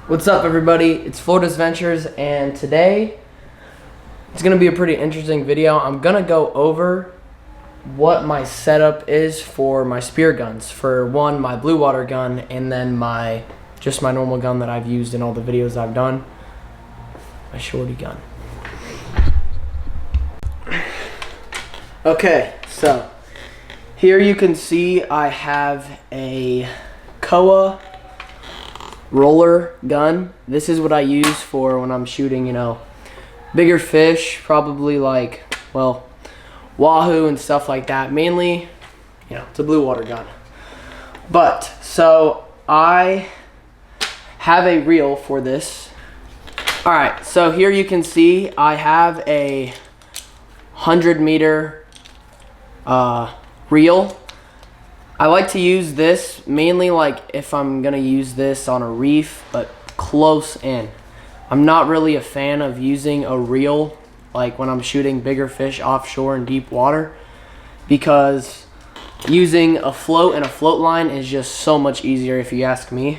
What's up, everybody? It's Florida's Ventures, and today it's gonna be a pretty interesting video. I'm gonna go over what my setup is for my spear guns. For one, my blue water gun, and then my normal gun that I've used in all the videos I've done, my shorty gun. Okay, so here you can see I have a Koa roller gun. This is what I use for when I'm shooting, bigger fish, probably like, well, wahoo and stuff like that. Mainly, it's a blue water gun. But, so I have a reel for this. Alright, so here you can see I have a 100-meter reel. I like to use this mainly like if I'm gonna use this on a reef, but close in. I'm not really a fan of using a reel like when I'm shooting bigger fish offshore in deep water, because using a float and a float line is just so much easier if you ask me.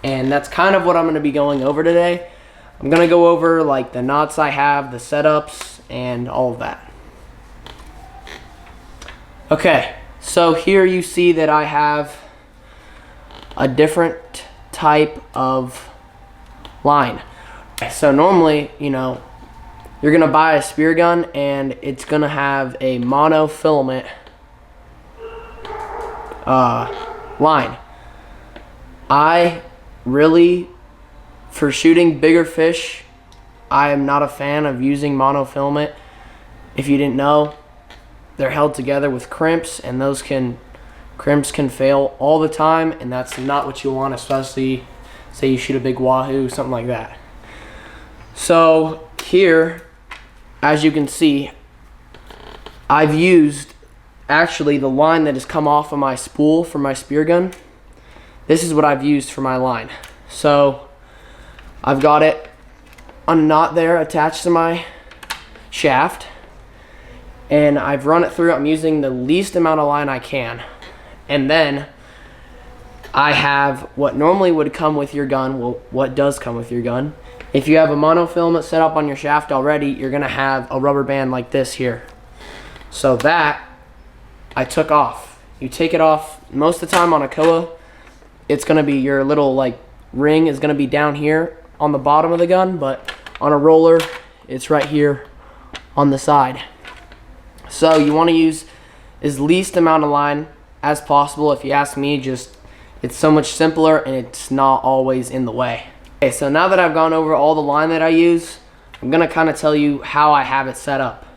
And that's kind of what I'm gonna be going over today. I'm gonna go over like the knots I have, the setups, and all of that. Okay. So here you see that I have a different type of line. So normally, you're gonna buy a spear gun and it's gonna have a monofilament line. I really, for shooting bigger fish, I am not a fan of using monofilament. If you didn't know, they're held together with crimps, and those crimps can fail all the time, and that's not what you want, especially say you shoot a big wahoo, something like that. So here, as you can see, I've used actually the line that has come off of my spool for my spear gun. This is what I've used for my line. So I've got it a knot there attached to my shaft, and I've run it through. I'm using the least amount of line I can. And then I have what normally would come with your gun, well, what does come with your gun. If you have a monofilament set up on your shaft already, you're gonna have a rubber band like this here. So that I took off. You take it off most of the time on a Koa, it's gonna be your little like ring is gonna be down here on the bottom of the gun, but on a roller, it's right here on the side. So you want to use as least amount of line as possible. If you ask me, it's so much simpler and it's not always in the way. Okay, so now that I've gone over all the line that I use, I'm going to kind of tell you how I have it set up.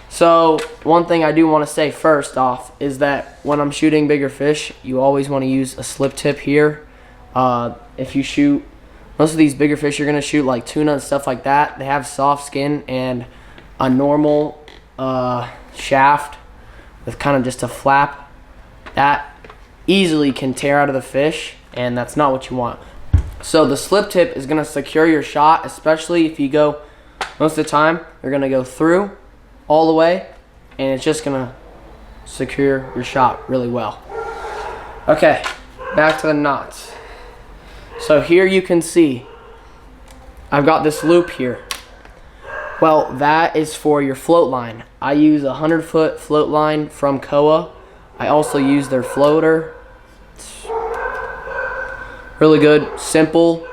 So one thing I do want to say first off is that when I'm shooting bigger fish, you always want to use a slip tip here. If you shoot, most of these bigger fish you're going to shoot like tuna and stuff like that, they have soft skin, and a normal shaft with kind of just a flap that easily can tear out of the fish, and that's not what you want. So the slip tip is going to secure your shot, especially if you go, most of the time you're going to go through all the way, and it's just going to secure your shot really well. Okay, back to the knots. So here you can see I've got this loop here. Well, that is for your float line. I use a 100-foot float line from Koa. I also use their floater. It's really good, simple.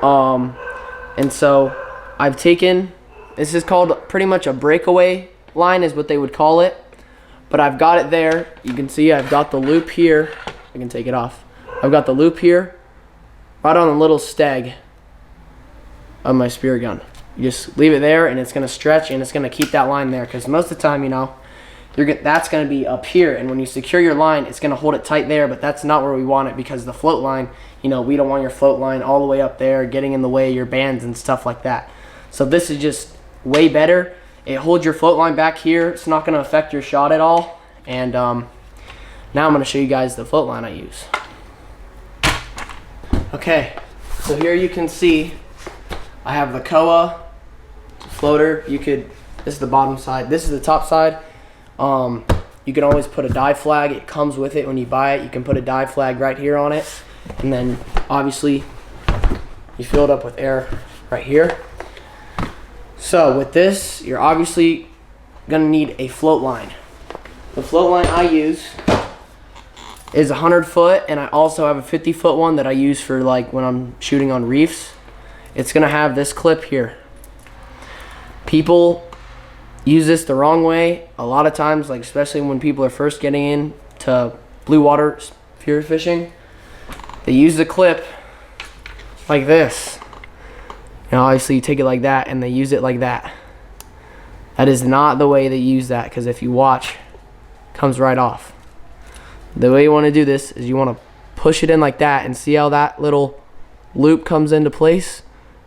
And so I've taken, this is called pretty much a breakaway line is what they would call it. But I've got it there. You can see I've got the loop here. I can take it off. I've got the loop here right on the little steg of my spear gun. You just leave it there, and it's going to stretch, and it's going to keep that line there, because most of the time, that's going to be up here, and when you secure your line, it's going to hold it tight there, but that's not where we want it, because the float line, we don't want your float line all the way up there, getting in the way of your bands and stuff like that. So this is just way better. It holds your float line back here. It's not going to affect your shot at all. And now I'm going to show you guys the float line I use. Okay, so here you can see I have the Koa floater. This is the bottom side. This is the top side. You can always put a dive flag. It comes with it when you buy it. You can put a dive flag right here on it. And then obviously you fill it up with air right here. So with this, you're obviously gonna need a float line. The float line I use is 100 foot, and I also have a 50-foot one that I use for like when I'm shooting on reefs. It's gonna have this clip here. People use this the wrong way a lot of times, like especially when people are first getting into blue water spearfishing. They use the clip like this. And obviously you take it like that and they use it like that. That is not the way they use that, because if you watch, it comes right off. The way you want to do this is you want to push it in like that, and see how that little loop comes into place?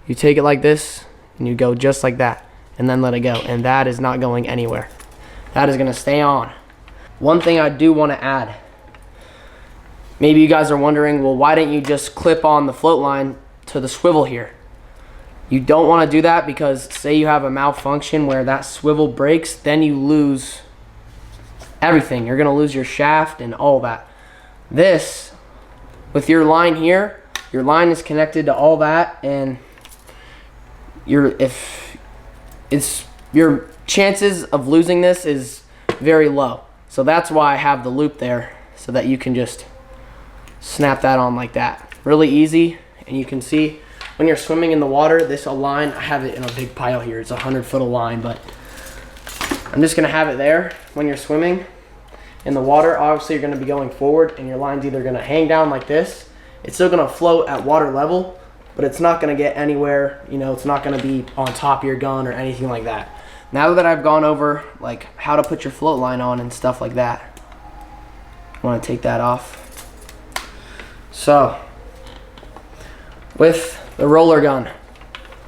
You take it like this and you go just like that and then let it go, and that is not going anywhere. That is going to stay on. One thing I do want to add, maybe you guys are wondering, well, why didn't you just clip on the float line to the swivel here? You don't want to do that, because say you have a malfunction where that swivel breaks, then you lose everything. You're going to lose your shaft and all that. This, with your line here, your line is connected to all that, and your chances of losing this is very low. So that's why I have the loop there, so that you can just snap that on like that. Really easy, and you can see when you're swimming in the water, this line, I have it in a big pile here. It's 100 foot of line, but I'm just gonna have it there. When you're swimming in the water, obviously you're gonna be going forward, and your line's either gonna hang down like this. It's still gonna float at water level, but it's not gonna get anywhere, you know, it's not gonna be on top of your gun or anything like that. Now that I've gone over like how to put your float line on and stuff like that, I wanna take that off. So, with the roller gun,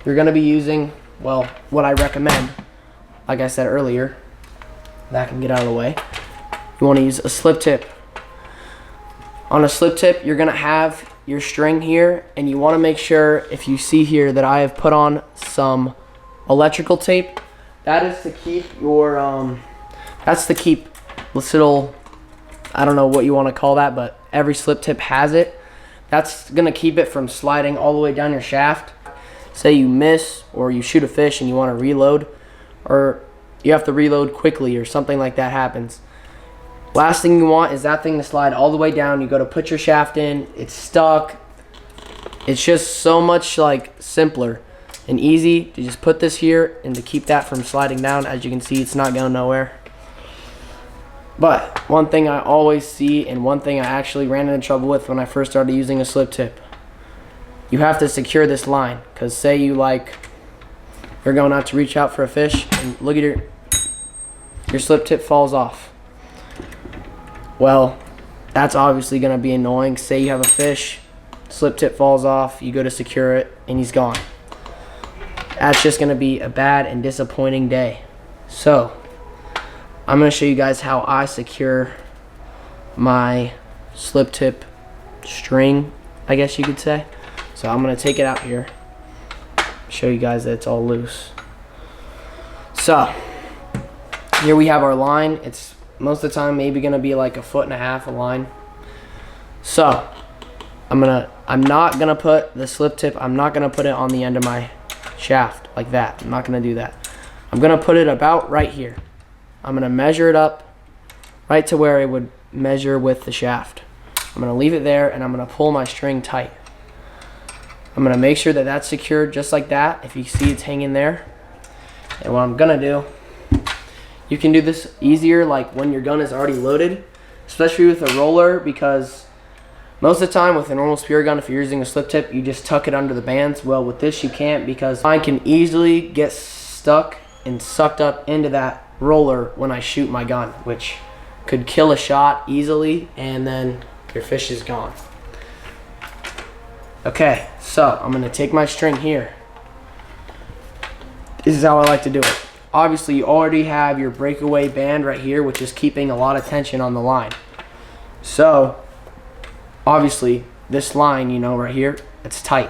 you're gonna be using, well, what I recommend, like I said earlier, that can get out of the way. You wanna use a slip tip. On a slip tip, you're gonna have your string here, and you wanna make sure, if you see here, that I have put on some electrical tape. That is to keep your, that's to keep this little, I don't know what you wanna call that, but every slip tip has it. That's gonna keep it from sliding all the way down your shaft. Say you miss, or you shoot a fish and you wanna reload, or you have to reload quickly or something like that happens. Last thing you want is that thing to slide all the way down. You go to put your shaft in, it's stuck. It's just so much like simpler and easy to just put this here and to keep that from sliding down. As you can see, it's not going nowhere. But one thing I always see, and one thing I actually ran into trouble with when I first started using a slip tip, you have to secure this line. Because say you're going out to reach out for a fish, and look at your slip tip falls off. Well, that's obviously going to be annoying. Say you have a fish, slip tip falls off, you go to secure it, and he's gone. That's just going to be a bad and disappointing day. So, I'm going to show you guys how I secure my slip tip string, I guess you could say. So I'm going to take it out here, show you guys that it's all loose. So, here we have our line. It's most of the time maybe going to be like 1.5 foot of line. So, I'm not going to put the slip tip, I'm not going to put it on the end of my shaft like that. I'm not going to do that. I'm going to put it about right here. I'm going to measure it up right to where it would measure with the shaft. I'm going to leave it there, and I'm going to pull my string tight. I'm going to make sure that that's secured just like that. If you see it's hanging there. And what I'm going to do, you can do this easier like when your gun is already loaded, especially with a roller, because most of the time with a normal spear gun, if you're using a slip tip, you just tuck it under the bands. Well, with this you can't, because mine can easily get stuck and sucked up into that roller when I shoot my gun, which could kill a shot easily, and then your fish is gone. Okay, so I'm going to take my string here. This is how I like to do it. Obviously, you already have your breakaway band right here, which is keeping a lot of tension on the line. So, obviously, this line, you know, right here, it's tight.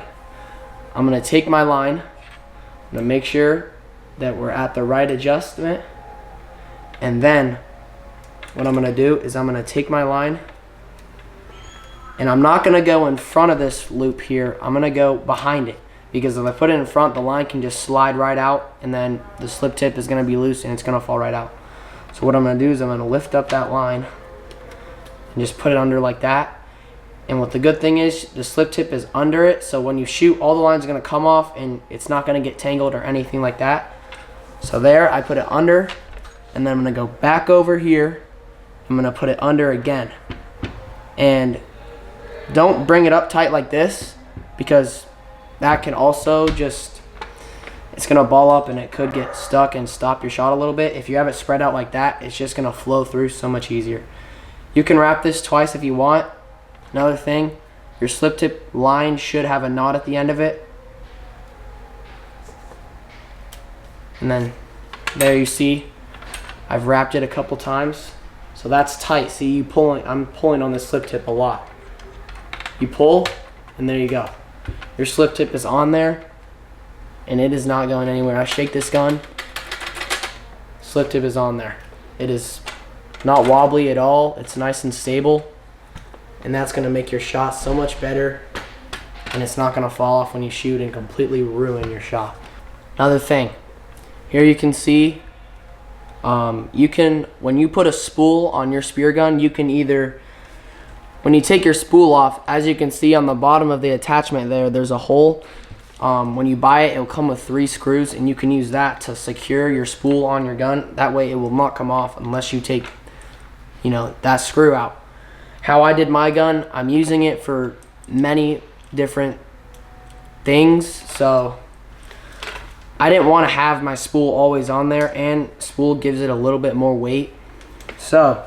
I'm going to take my line, I'm going to make sure that we're at the right adjustment, and then what I'm going to do is I'm going to take my line And I'm not gonna go in front of this loop here. I'm gonna go behind it, because if I put it in front, the line can just slide right out, and then the slip tip is gonna be loose and it's gonna fall right out. So what I'm gonna do is I'm gonna lift up that line and just put it under like that. And what the good thing is, the slip tip is under it, so when you shoot, all the line's gonna come off and it's not gonna get tangled or anything like that. So there, I put it under, and then I'm gonna go back over here. I'm gonna put it under again. And don't bring it up tight like this, because that can also just, it's gonna ball up and it could get stuck and stop your shot a little bit. If you have it spread out like that, it's just gonna flow through so much easier. You can wrap this twice if you want. Another thing, your slip tip line should have a knot at the end of it. And then there you see, I've wrapped it a couple times. So that's tight. See, I'm pulling on the slip tip a lot. You pull, and there you go. Your slip tip is on there, and it is not going anywhere. I shake this gun, slip tip is on there. It is not wobbly at all. It's nice and stable, and that's gonna make your shot so much better, and it's not gonna fall off when you shoot and completely ruin your shot. Another thing, here you can see, when you put a spool on your spear gun, you can either, when you take your spool off, as you can see on the bottom of the attachment there's a hole. When you buy it, it'll come with 3 screws, and you can use that to secure your spool on your gun. That way it will not come off unless you take, that screw out. How I did my gun, I'm using it for many different things, so I didn't want to have my spool always on there, and spool gives it a little bit more weight. So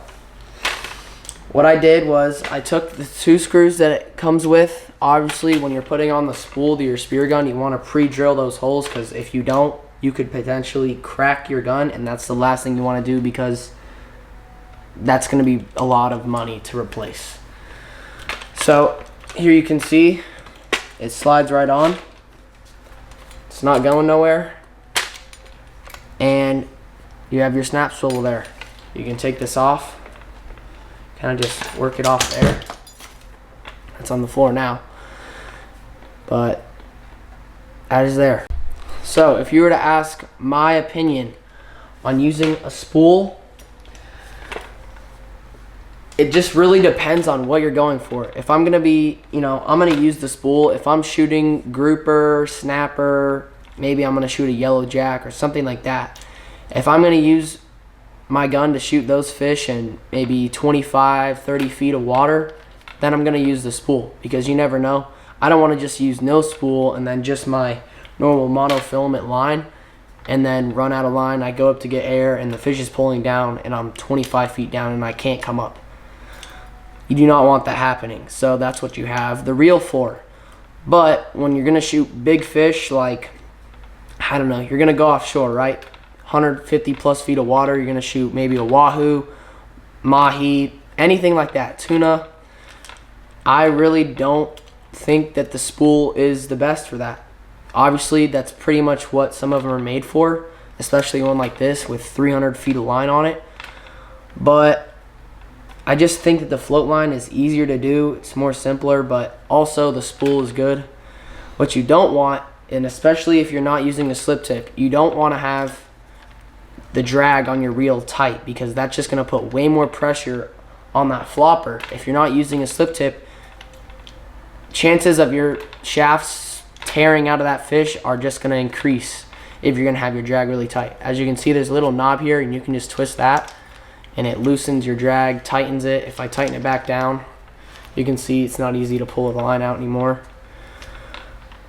what I did was I took the 2 screws that it comes with. Obviously, when you're putting on the spool to your spear gun, you want to pre-drill those holes, because if you don't, you could potentially crack your gun, and that's the last thing you want to do, because that's going to be a lot of money to replace. So here you can see it slides right on. It's not going nowhere, and you have your snap swivel there. You can take this off, kind of just work it off there. It's on the floor now, but that is there. So if you were to ask my opinion on using a spool, it just really depends on what you're going for. If I'm gonna be, I'm gonna use the spool. If I'm shooting grouper, snapper, maybe I'm gonna shoot a yellow jack or something like that. If I'm gonna use my gun to shoot those fish in maybe 25, 30 feet of water, then I'm gonna use the spool, because you never know. I don't wanna just use no spool and then just my normal monofilament line, and then run out of line. I go up to get air and the fish is pulling down and I'm 25 feet down and I can't come up. You do not want that happening. So that's what you have the reel for. But when you're gonna shoot big fish, like, I don't know, you're gonna go offshore, right? 150 plus feet of water, you're gonna shoot maybe a wahoo, mahi, anything like that, tuna. I really don't think that the spool is the best for that. Obviously, that's pretty much what some of them are made for, especially one like this with 300 feet of line on it. But I just think that the float line is easier to do. It's more simpler, but also the spool is good. What you don't want, and especially if you're not using a slip tip, you don't want to have the drag on your reel tight, because that's just going to put way more pressure on that flopper. If you're not using a slip tip, chances of your shafts tearing out of that fish are just going to increase if you're going to have your drag really tight. As you can see, there's a little knob here, and you can just twist that and it loosens your drag, tightens it. If I tighten it back down, you can see it's not easy to pull the line out anymore.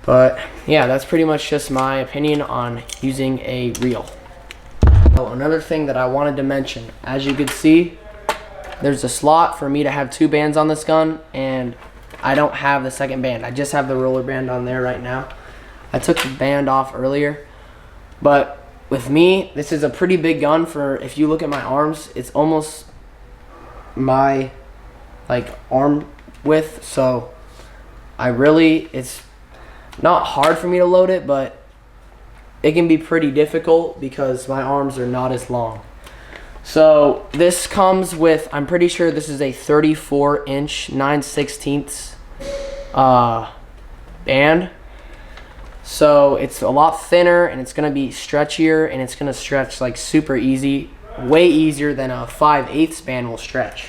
But yeah, that's pretty much just my opinion on using a reel. Oh, another thing that I wanted to mention, as you can see, there's a slot for me to have 2 bands on this gun, and I don't have the second band. I just have the roller band on there right now. I took the band off earlier, but with me, this is a pretty big gun. For, if you look at my arms, it's almost my arm width, so it's not hard for me to load it, but it can be pretty difficult because my arms are not as long. So this comes with, I'm pretty sure this is a 34-inch 9/16 band. So it's a lot thinner and it's gonna be stretchier and it's gonna stretch like super easy, way easier than a 5/8 band will stretch,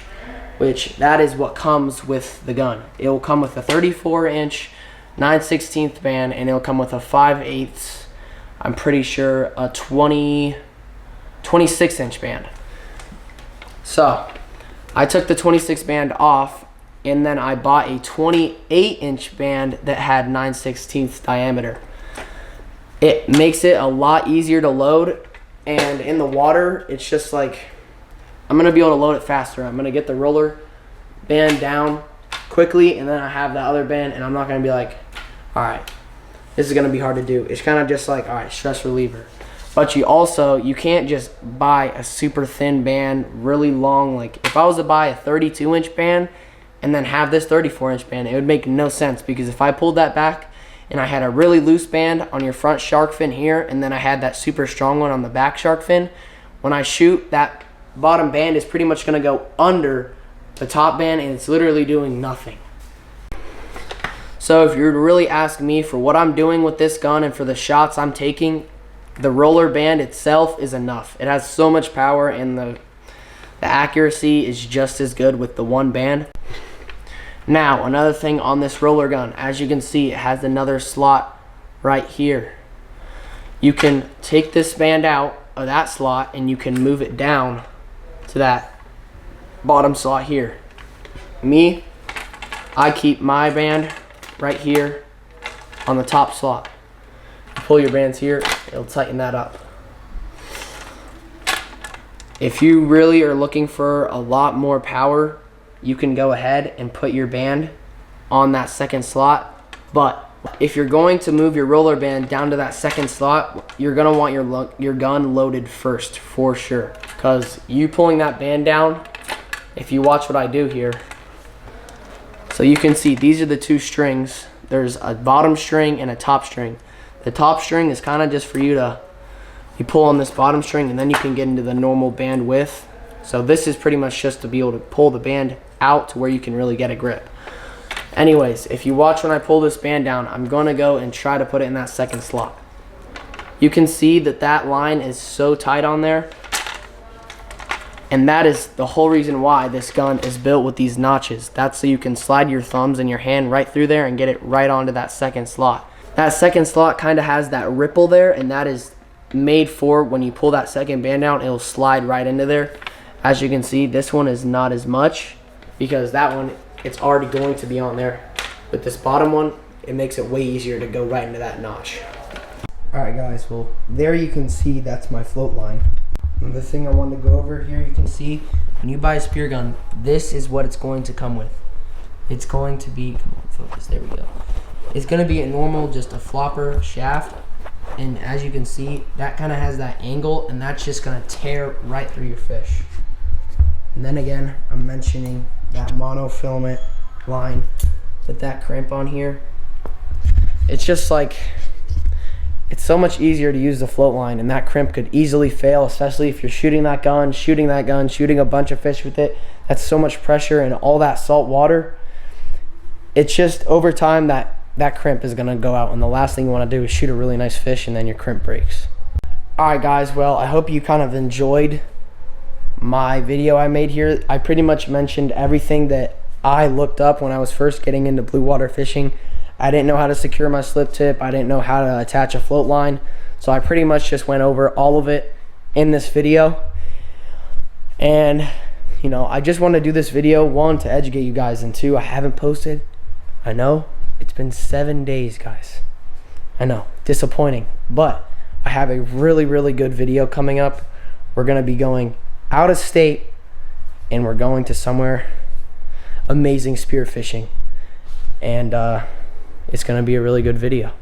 which that is what comes with the gun. It will come with a 34-inch 9/16 band and it'll come with a 5/8, I'm pretty sure a 26-inch band. So I took the 26 band off and then I bought a 28-inch band that had 9/16 diameter. It makes it a lot easier to load, and in the water, it's just like, I'm gonna be able to load it faster. I'm gonna get the roller band down quickly, and then I have that other band, and I'm not gonna be like, all right, this is gonna be hard to do. It's kind of just like, all right, stress reliever. But you can't just buy a super thin band, really long. Like if I was to buy a 32-inch band and then have this 34-inch band, it would make no sense, because if I pulled that back and I had a really loose band on your front shark fin here, and then I had that super strong one on the back shark fin, when I shoot, that bottom band is pretty much gonna go under the top band and it's literally doing nothing. So if you're to really ask me for what I'm doing with this gun and for the shots I'm taking, the roller band itself is enough. It has so much power, and the accuracy is just as good with the one band. Now, another thing on this roller gun, as you can see, it has another slot right here. You can take this band out of that slot and you can move it down to that bottom slot here. I keep my band right here on the top slot. You pull your bands here, it'll tighten that up. If you really are looking for a lot more power, you can go ahead and put your band on that second slot. But if you're going to move your roller band down to that second slot, you're gonna want your gun loaded first for sure. Because you pulling that band down, if you watch what I do here, so you can see these are the two strings. There's a bottom string and a top string. The top string is kind of just for you pull on this bottom string and then you can get into the normal band width. So this is pretty much just to be able to pull the band out to where you can really get a grip. Anyways, if you watch when I pull this band down, I'm going to go and try to put it in that second slot. You can see that line is so tight on there. And that is the whole reason why this gun is built with these notches. That's so you can slide your thumbs and your hand right through there and get it right onto that second slot. That second slot kind of has that ripple there, and that is made for when you pull that second band down, it'll slide right into there. As you can see, this one is not as much, because that one, it's already going to be on there. With this bottom one, it makes it way easier to go right into that notch. Alright guys, well there you can see that's my float line. And the thing I wanted to go over here, you can see when you buy a spear gun, this is what it's going to come with. It's going to be, come on, focus, there we go. It's going to be a normal, just a flopper shaft. And as you can see, that kind of has that angle, and that's just going to tear right through your fish. And then again, I'm mentioning that monofilament line with that crimp on here. It's just like, it's so much easier to use the float line, and that crimp could easily fail, especially if you're shooting that gun, shooting a bunch of fish with it. That's so much pressure and all that salt water. It's just over time that crimp is gonna go out, and the last thing you wanna do is shoot a really nice fish and then your crimp breaks. Alright guys, well I hope you kind of enjoyed my video I made here. I pretty much mentioned everything that I looked up when I was first getting into blue water fishing. I didn't know how to secure my slip tip. I didn't know how to attach a float line. So I pretty much just went over all of it in this video. And, you know, I just want to do this video, one, to educate you guys, and two, I haven't posted. I know, it's been 7 days, guys. I know, disappointing. But I have a really, really good video coming up. We're going to be going out of state, and we're going to somewhere amazing spearfishing. And, it's going to be a really good video.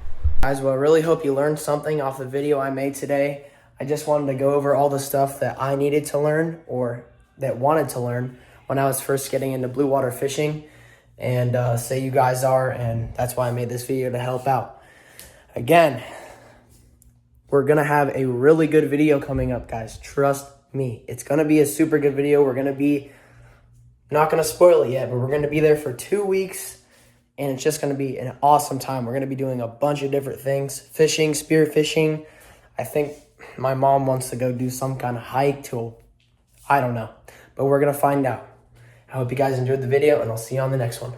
Guys, well, I really hope you learned something off the video I made today. I just wanted to go over all the stuff that I needed to learn, or that wanted to learn, when I was first getting into blue water fishing. And say you guys are, and that's why I made this video, to help out. Again, we're going to have a really good video coming up, guys. Trust me. It's going to be a super good video. We're going to be, not going to spoil it yet, but we're going to be there for 2 weeks, and it's just going to be an awesome time. We're going to be doing a bunch of different things, fishing, spear fishing. I think my mom wants to go do some kind of hike to, I don't know, but we're going to find out. I hope you guys enjoyed the video, and I'll see you on the next one.